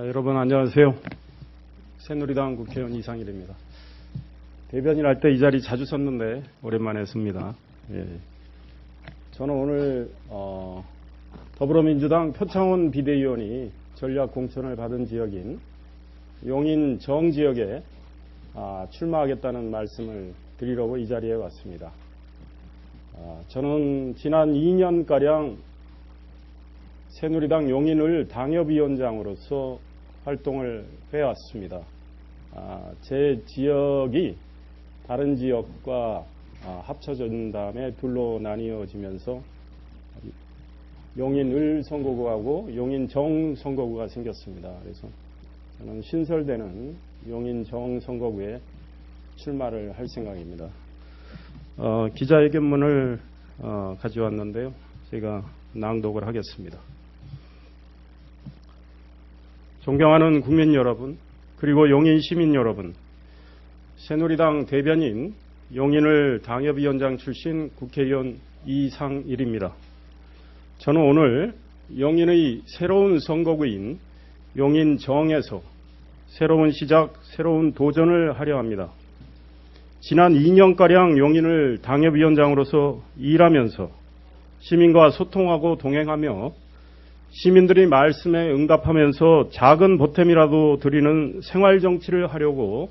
여러분 안녕하세요. 새누리당 국회의원 이상일입니다. 대변인 할 때 이 자리 자주 섰는데 오랜만에 씁니다. 저는 오늘 더불어민주당 표창원 비대위원이 전략 공천을 받은 지역인 용인 정지역에 출마하겠다는 말씀을 드리려고 이 자리에 왔습니다. 저는 지난 2년가량 새누리당 용인을 당협위원장으로서 활동을 해왔습니다. 제 지역이 다른 지역과 합쳐진 다음에 둘로 나뉘어지면서 용인을 선거구하고 용인정 선거구가 생겼습니다. 그래서 저는 신설되는 용인정 선거구에 출마를 할 생각입니다. 기자회견문을 가져왔는데요. 제가 낭독을 하겠습니다. 존경하는 국민 여러분, 그리고 용인 시민 여러분, 새누리당 대변인 용인을 당협위원장 출신 국회의원 이상일입니다. 저는 오늘 용인의 새로운 선거구인 용인정에서 새로운 시작, 새로운 도전을 하려 합니다. 지난 2년가량 용인을 당협위원장으로서 일하면서 시민과 소통하고 동행하며 시민들이 말씀에 응답하면서 작은 보탬이라도 드리는 생활정치를 하려고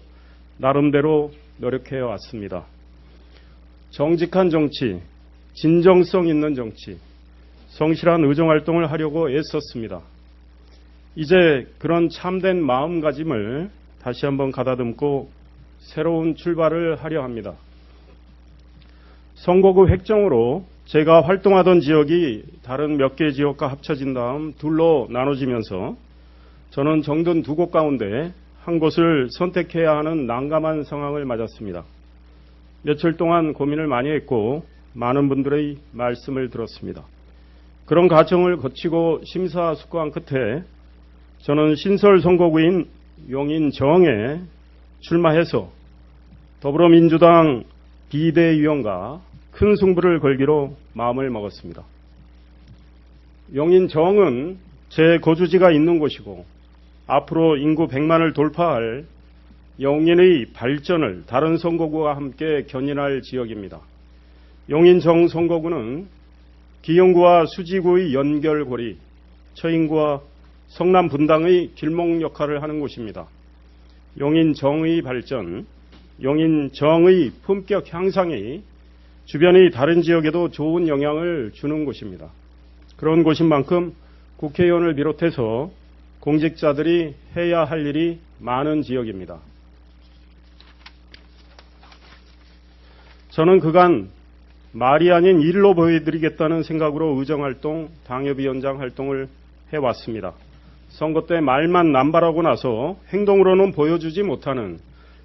나름대로 노력해 왔습니다. 정직한 정치, 진정성 있는 정치, 성실한 의정활동을 하려고 애썼습니다. 이제 그런 참된 마음가짐을 다시 한번 가다듬고 새로운 출발을 하려 합니다. 선거구 획정으로 제가 활동하던 지역이 다른 몇 개 지역과 합쳐진 다음 둘로 나눠지면서 저는 정든 두 곳 가운데 한 곳을 선택해야 하는 난감한 상황을 맞았습니다. 며칠 동안 고민을 많이 했고 많은 분들의 말씀을 들었습니다. 그런 과정을 거치고 심사숙고한 끝에 저는 신설 선거구인 용인정에 출마해서 더불어민주당 비대위원과 큰 승부를 걸기로 마음을 먹었습니다. 용인정은 제 거주지가 있는 곳이고 앞으로 인구 100만을 돌파할 용인의 발전을 다른 선거구와 함께 견인할 지역입니다. 용인정 선거구는 기영구와 수지구의 연결고리, 처인구와 성남 분당의 길목 역할을 하는 곳입니다. 용인정의 발전, 용인정의 품격 향상이 주변의 다른 지역에도 좋은 영향을 주는 곳입니다. 그런 곳인 만큼 국회의원을 비롯해서 공직자들이 해야 할 일이 많은 지역입니다. 저는 그간 말이 아닌 일로 보여드리겠다는 생각으로 의정활동, 당협위원장 활동을 해왔습니다. 선거 때 말만 남발하고 나서 행동으로는 보여주지 못하는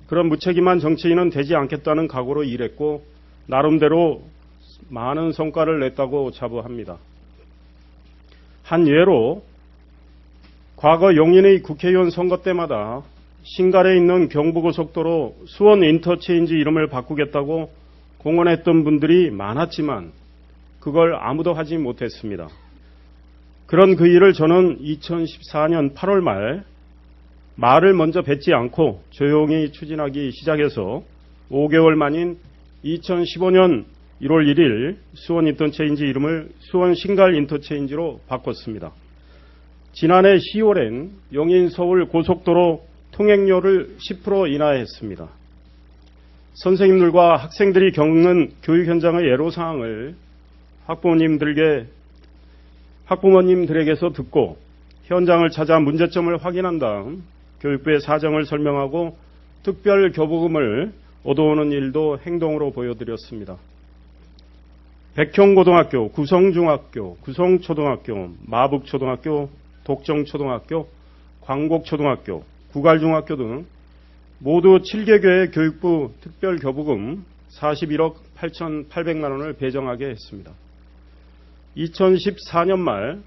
그런 무책임한 정치인은 되지 않겠다는 각오로 일했고 나름대로 많은 성과를 냈다고 자부합니다. 한 예로 과거 용인의 국회의원 선거 때마다 신갈에 있는 경부고속도로 수원 인터체인지 이름을 바꾸겠다고 공언했던 분들이 많았지만 그걸 아무도 하지 못했습니다. 그런 그 일을 저는 2014년 8월 말을 먼저 뱉지 않고 조용히 추진하기 시작해서 5개월 만인 2015년 1월 1일 수원 인터체인지 이름을 수원 신갈 인터체인지로 바꿨습니다. 지난해 10월엔 용인 서울 고속도로 통행료를 10% 인하했습니다. 선생님들과 학생들이 겪는 교육 현장의 애로사항을 학부모님들에게서 듣고 현장을 찾아 문제점을 확인한 다음 교육부의 사정을 설명하고 특별 교부금을 얻어오는 일도 행동으로 보여드렸습니다. 백형고등학교, 구성중학교, 구성초등학교, 마북초등학교, 독정초등학교, 광곡초등학교, 구갈중학교 등 모두 7개교의 교육부 특별 교부금 41억 8,800만 원을 배정하게 했습니다. 2014년 말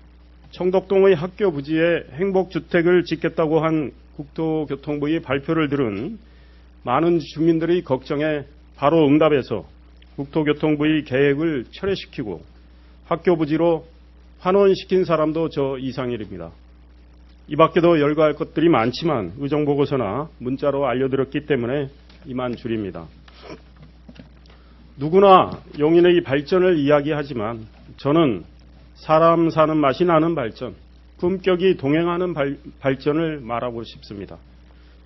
청덕동의 학교 부지에 행복주택을 짓겠다고 한 국토교통부의 발표를 들은 많은 주민들의 걱정에 바로 응답해서 국토교통부의 계획을 철회시키고 학교 부지로 환원시킨 사람도 저 이상일입니다. 이 밖에도 열거할 것들이 많지만 의정보고서나 문자로 알려드렸기 때문에 이만 줄입니다. 누구나 용인의 발전을 이야기하지만 저는 사람 사는 맛이 나는 발전, 품격이 동행하는 발전을 말하고 싶습니다.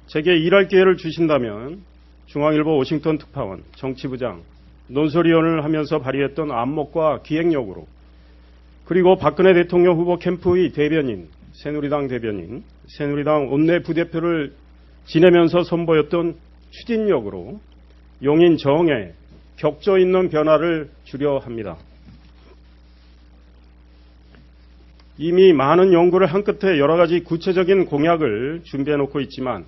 제게 일할 기회를 주신다면 중앙일보 워싱턴 특파원, 정치부장, 논설위원을 하면서 발휘했던 안목과 기획력으로, 그리고 박근혜 대통령 후보 캠프의 대변인, 새누리당 대변인, 새누리당 원내 부대표를 지내면서 선보였던 추진력으로 용인 정에 격조 있는 변화를 주려 합니다. 이미 많은 연구를 한 끝에 여러 가지 구체적인 공약을 준비해 놓고 있지만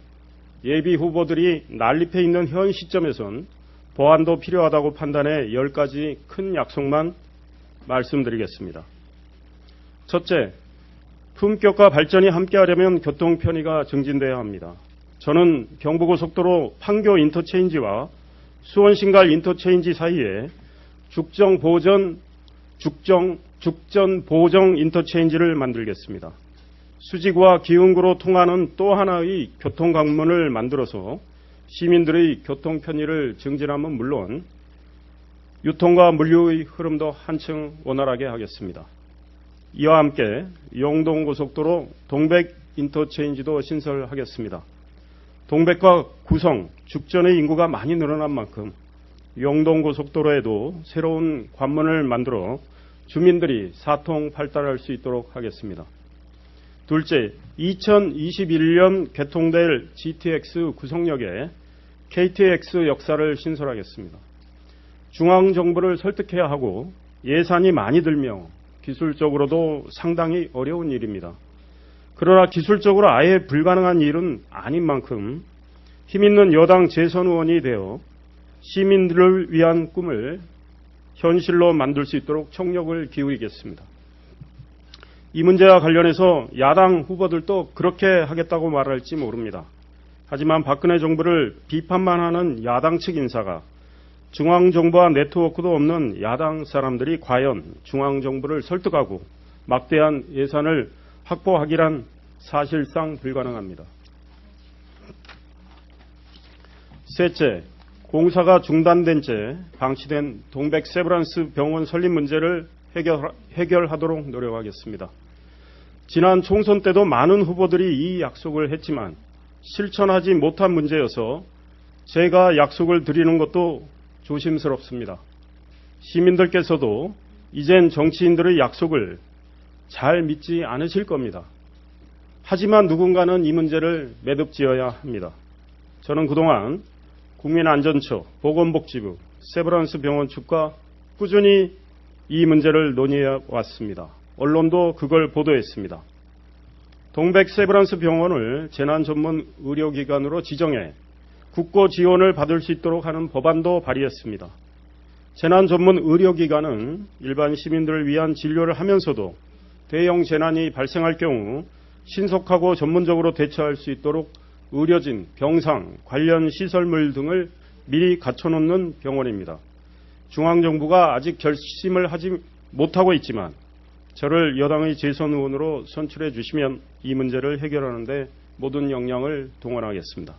예비 후보들이 난립해 있는 현 시점에선 보완도 필요하다고 판단해 10가지 큰 약속만 말씀드리겠습니다. 첫째, 품격과 발전이 함께하려면 교통 편의가 증진돼야 합니다. 저는 경부고속도로 판교 인터체인지와 수원신갈 인터체인지 사이에 죽전 보정 인터체인지를 만들겠습니다. 수지구와 기흥구로 통하는 또 하나의 교통관문을 만들어서 시민들의 교통 편의를 증진하면 물론 유통과 물류의 흐름도 한층 원활하게 하겠습니다. 이와 함께 영동고속도로 동백 인터체인지도 신설하겠습니다. 동백과 구성, 죽전의 인구가 많이 늘어난 만큼 영동고속도로에도 새로운 관문을 만들어 주민들이 사통팔달할 수 있도록 하겠습니다. 둘째, 2021년 개통될 GTX 구성역에 KTX 역사를 신설하겠습니다. 중앙정부를 설득해야 하고 예산이 많이 들며 기술적으로도 상당히 어려운 일입니다. 그러나 기술적으로 아예 불가능한 일은 아닌 만큼 힘있는 여당 재선 의원이 되어 시민들을 위한 꿈을 현실로 만들 수 있도록 총력을 기울이겠습니다. 이 문제와 관련해서 야당 후보들도 그렇게 하겠다고 말할지 모릅니다. 하지만 박근혜 정부를 비판만 하는 야당 측 인사가 중앙정부와 네트워크도 없는 야당 사람들이 과연 중앙정부를 설득하고 막대한 예산을 확보하기란 사실상 불가능합니다. 셋째, 공사가 중단된 채 방치된 동백 세브란스 병원 설립 문제를 해결하도록 노력하겠습니다. 지난 총선 때도 많은 후보들이 이 약속을 했지만 실천하지 못한 문제여서 제가 약속을 드리는 것도 조심스럽습니다. 시민들께서도 이젠 정치인들의 약속을 잘 믿지 않으실 겁니다. 하지만 누군가는 이 문제를 매듭지어야 합니다. 저는 그동안 국민안전처, 보건복지부, 세브란스 병원 측과 꾸준히 이 문제를 논의해 왔습니다. 언론도 그걸 보도했습니다. 동백 세브란스 병원을 재난전문 의료기관으로 지정해 국고 지원을 받을 수 있도록 하는 법안도 발의했습니다. 재난전문 의료기관은 일반 시민들을 위한 진료를 하면서도 대형 재난이 발생할 경우 신속하고 전문적으로 대처할 수 있도록 의료진, 병상, 관련 시설물 등을 미리 갖춰놓는 병원입니다. 중앙정부가 아직 결심을 하지 못하고 있지만 저를 여당의 재선 의원으로 선출해 주시면 이 문제를 해결하는 데 모든 역량을 동원하겠습니다.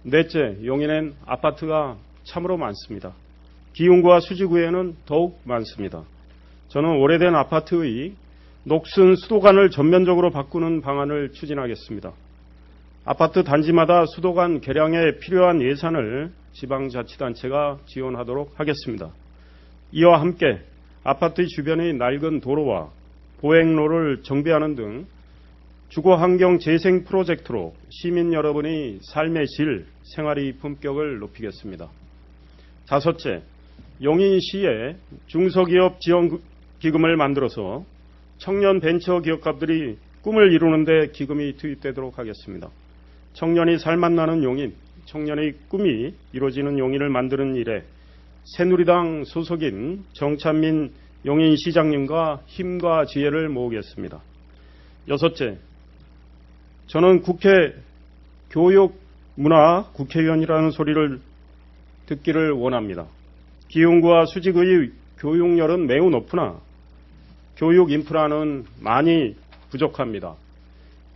넷째, 용인엔 아파트가 참으로 많습니다. 기흥구와 수지구에는 더욱 많습니다. 저는 오래된 아파트의 녹슨 수도관을 전면적으로 바꾸는 방안을 추진하겠습니다. 아파트 단지마다 수도관 개량에 필요한 예산을 지방자치단체가 지원하도록 하겠습니다. 이와 함께 아파트 주변의 낡은 도로와 보행로를 정비하는 등 주거환경 재생 프로젝트로 시민 여러분의 삶의 질, 생활의 품격을 높이겠습니다. 다섯째, 용인시에 중소기업 지원기금을 만들어서 청년 벤처기업가들이 꿈을 이루는 데 기금이 투입되도록 하겠습니다. 청년이 살맛나는 용인, 청년의 꿈이 이루어지는 용인을 만드는 일에 새누리당 소속인 정찬민 용인시장님과 힘과 지혜를 모으겠습니다. 여섯째, 저는 국회 교육문화 국회의원이라는 소리를 듣기를 원합니다. 기흥구와 수지구의 교육열은 매우 높으나 교육 인프라는 많이 부족합니다.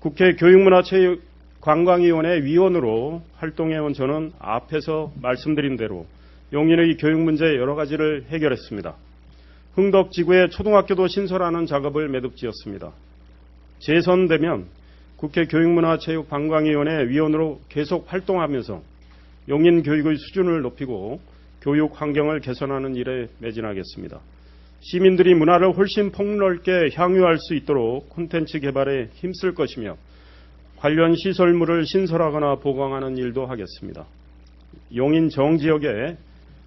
국회 교육문화체육관광위원회 위원으로 활동해온 저는 앞에서 말씀드린 대로 용인의 교육 문제 여러 가지를 해결했습니다. 흥덕지구에 초등학교도 신설하는 작업을 매듭지었습니다. 재선되면 국회 교육문화체육관광위원회 위원으로 계속 활동하면서 용인 교육의 수준을 높이고 교육 환경을 개선하는 일에 매진하겠습니다. 시민들이 문화를 훨씬 폭넓게 향유할 수 있도록 콘텐츠 개발에 힘쓸 것이며 관련 시설물을 신설하거나 보강하는 일도 하겠습니다. 용인 정지역에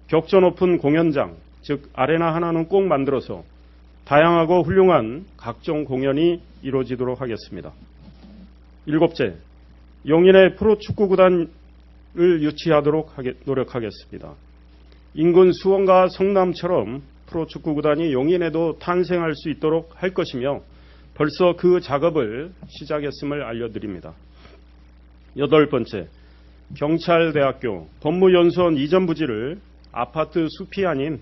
격조 높은 공연장, 즉 아레나 하나는 꼭 만들어서 다양하고 훌륭한 각종 공연이 이루어지도록 하겠습니다. 7째, 용인의 프로축구구단을 유치하도록 노력하겠습니다. 인근 수원과 성남처럼 프로축구구단이 용인에도 탄생할 수 있도록 할 것이며 벌써 그 작업을 시작했음을 알려드립니다. 8번째, 경찰대학교 법무연수원 이전 부지를 아파트 숲이 아닌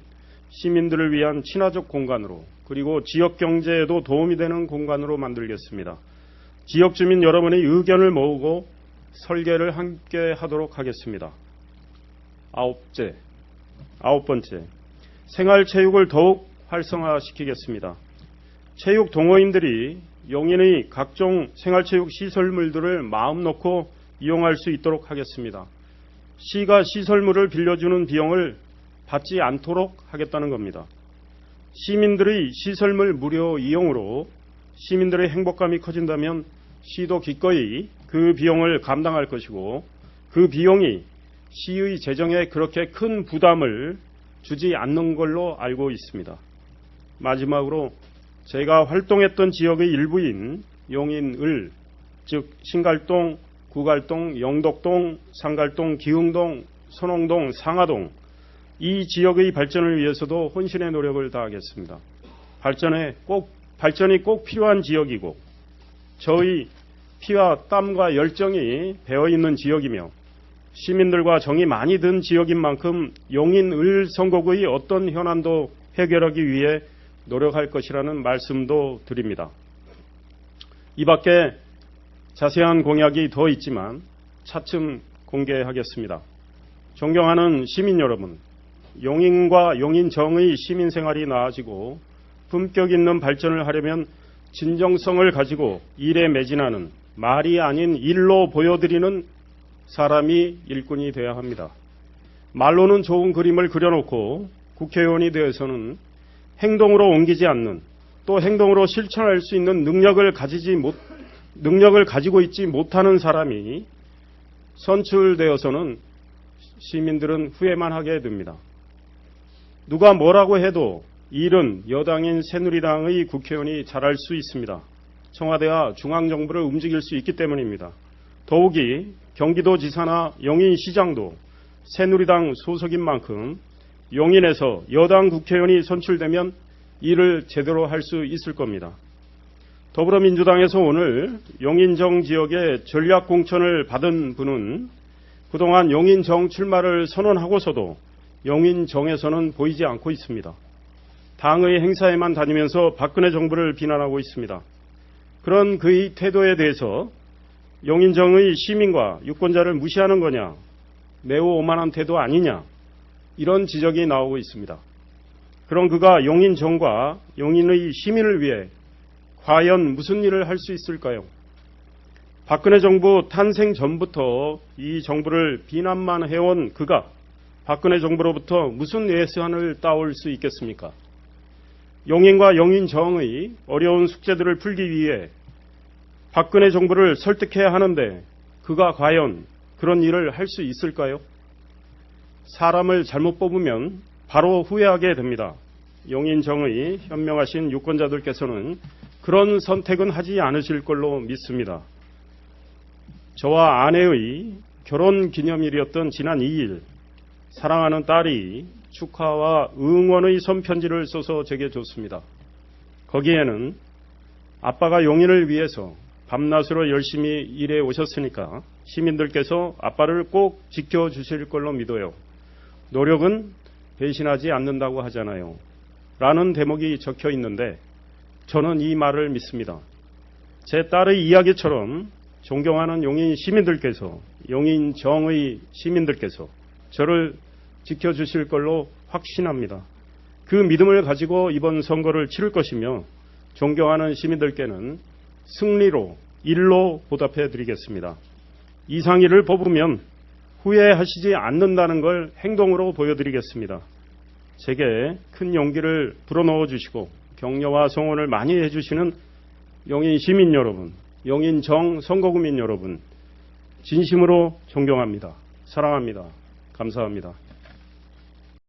시민들을 위한 친화적 공간으로 그리고 지역 경제에도 도움이 되는 공간으로 만들겠습니다. 지역 주민 여러분의 의견을 모으고 설계를 함께 하도록 하겠습니다. 9번째, 생활체육을 더욱 활성화시키겠습니다. 체육 동호인들이 용인의 각종 생활체육 시설물들을 마음 놓고 이용할 수 있도록 하겠습니다. 시가 시설물을 빌려주는 비용을 받지 않도록 하겠다는 겁니다. 시민들의 시설물 무료 이용으로 시민들의 행복감이 커진다면 시도 기꺼이 그 비용을 감당할 것이고 그 비용이 시의 재정에 그렇게 큰 부담을 주지 않는 걸로 알고 있습니다. 마지막으로 제가 활동했던 지역의 일부인 용인을, 즉 신갈동, 구갈동, 영덕동, 상갈동, 기흥동, 선홍동, 상하동 이 지역의 발전을 위해서도 혼신의 노력을 다하겠습니다. 발전이 꼭 필요한 지역이고 저의 피와 땀과 열정이 배어있는 지역이며 시민들과 정이 많이 든 지역인 만큼 용인을 선거구의 어떤 현안도 해결하기 위해 노력할 것이라는 말씀도 드립니다. 이 밖에 자세한 공약이 더 있지만 차츰 공개하겠습니다. 존경하는 시민 여러분, 용인과 용인정의 시민생활이 나아지고 품격 있는 발전을 하려면 진정성을 가지고 일에 매진하는 말이 아닌 일로 보여드리는 사람이 일꾼이 되어야 합니다. 말로는 좋은 그림을 그려놓고 국회의원이 되어서는 행동으로 옮기지 않는, 또 행동으로 실천할 수 있는 능력을 가지고 있지 못하는 사람이 선출되어서는 시민들은 후회만 하게 됩니다. 누가 뭐라고 해도 일은 여당인 새누리당의 국회의원이 잘할 수 있습니다. 청와대와 중앙정부를 움직일 수 있기 때문입니다. 더욱이 경기도지사나 용인시장도 새누리당 소속인 만큼 용인에서 여당 국회의원이 선출되면 일을 제대로 할 수 있을 겁니다. 더불어민주당에서 오늘 용인정 지역의 전략공천을 받은 분은 그동안 용인정 출마를 선언하고서도 용인정에서는 보이지 않고 있습니다. 당의 행사에만 다니면서 박근혜 정부를 비난하고 있습니다. 그런 그의 태도에 대해서 용인정의 시민과 유권자를 무시하는 거냐, 매우 오만한 태도 아니냐, 이런 지적이 나오고 있습니다. 그럼 그가 용인정과 용인의 시민을 위해 과연 무슨 일을 할 수 있을까요? 박근혜 정부 탄생 전부터 이 정부를 비난만 해온 그가 박근혜 정부로부터 무슨 예산을 따올 수 있겠습니까? 용인과 용인정의 어려운 숙제들을 풀기 위해 박근혜 정부를 설득해야 하는데 그가 과연 그런 일을 할 수 있을까요? 사람을 잘못 뽑으면 바로 후회하게 됩니다. 용인정의 현명하신 유권자들께서는 그런 선택은 하지 않으실 걸로 믿습니다. 저와 아내의 결혼기념일이었던 지난 2일 사랑하는 딸이 축하와 응원의 손편지를 써서 제게 줬습니다. 거기에는 아빠가 용인을 위해서 밤낮으로 열심히 일해 오셨으니까 시민들께서 아빠를 꼭 지켜주실 걸로 믿어요. 노력은 배신하지 않는다고 하잖아요. 라는 대목이 적혀 있는데 저는 이 말을 믿습니다. 제 딸의 이야기처럼 존경하는 용인 시민들께서, 용인 정의 시민들께서 저를 지켜주실 걸로 확신합니다. 그 믿음을 가지고 이번 선거를 치를 것이며 존경하는 시민들께는 승리로 일로 보답해 드리겠습니다. 이상희를 뽑으면 후회하시지 않는다는 걸 행동으로 보여드리겠습니다. 제게 큰 용기를 불어넣어 주시고 격려와 성원을 많이 해주시는 용인 시민 여러분, 용인 정 선거구민 여러분, 진심으로 존경합니다. 사랑합니다. 감사합니다.